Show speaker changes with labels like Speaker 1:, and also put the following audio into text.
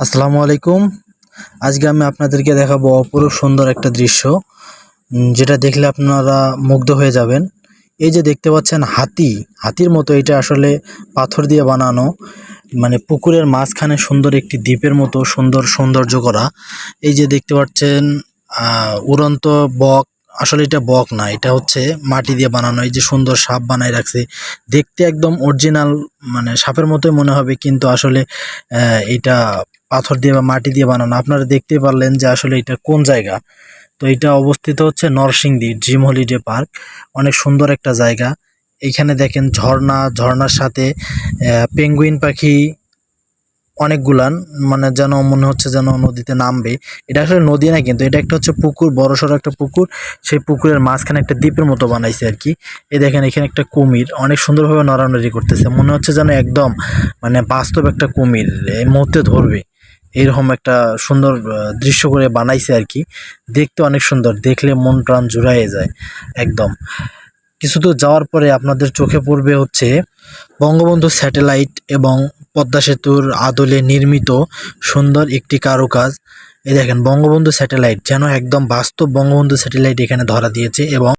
Speaker 1: আসসালামু আলাইকুম। আজকে আমি আপনাদেরকে দেখাবো অপরূপ সুন্দর একটা দৃশ্য, যেটা দেখলে আপনারা মুগ্ধ হয়ে যাবেন। এই যে দেখতে পাচ্ছেন হাতির মতো, এটা আসলে পাথর দিয়ে বানানো, মানে পুকুরের মাঝখানে সুন্দর একটি দ্বীপের মতো সুন্দর সৌন্দর্য করা। এই যে দেখতে পাচ্ছেন উড়ন্ত বক, আসলে এটা বক না, এটা হচ্ছে মাটি দিয়ে বানানো। এই যে সুন্দর সাপ বানায় রাখছে, দেখতে একদম অরিজিনাল, মানে সাপের মতোই মনে হবে, কিন্তু আসলে এটা পাথর দিয়ে বা মাটি দিয়ে বানানো। আপনারা দেখতে পারলেন যে আসলে এটা কোন জায়গা। তো এটা অবস্থিত হচ্ছে নরসিংদী ড্রিম হলিডে পার্ক। অনেক সুন্দর একটা জায়গা। এইখানে দেখেন ঝর্ণার সাথে পেঙ্গুইন পাখি অনেকগুলান, মানে যেন মনে হচ্ছে যেন নদীতে নামবে। এটা আসলে নদী না, কিন্তু এটা একটা হচ্ছে পুকুর, বড়সড় একটা পুকুর। সেই পুকুরের মাঝখানে একটা দ্বীপের মতো বানাইছে আর কি। এই দেখেন এখানে একটা কুমির অনেক সুন্দরভাবে নড়ানড়ি করতেছে, মনে হচ্ছে যেন একদম মানে বাস্তব একটা কুমির এই মুহূর্তে ধরবে। এইরকম একটা সুন্দর দৃশ্য করে বানাইছে আর কি। দেখতে অনেক সুন্দর, দেখলে মন প্রাণ জুড়াইয়ে যায় একদম। কিছু দূর যাওয়ার পরে আপনাদের চোখে পড়বে হচ্ছে বঙ্গবন্ধু স্যাটেলাইট এবং পদ্মা সেতুর আদলে নির্মিত সুন্দর একটি কারুকাজ। এই দেখেন বঙ্গবন্ধু স্যাটেলাইট, যেন একদম বাস্তব বঙ্গবন্ধু স্যাটেলাইট এখানে ধরা দিয়েছে। এবং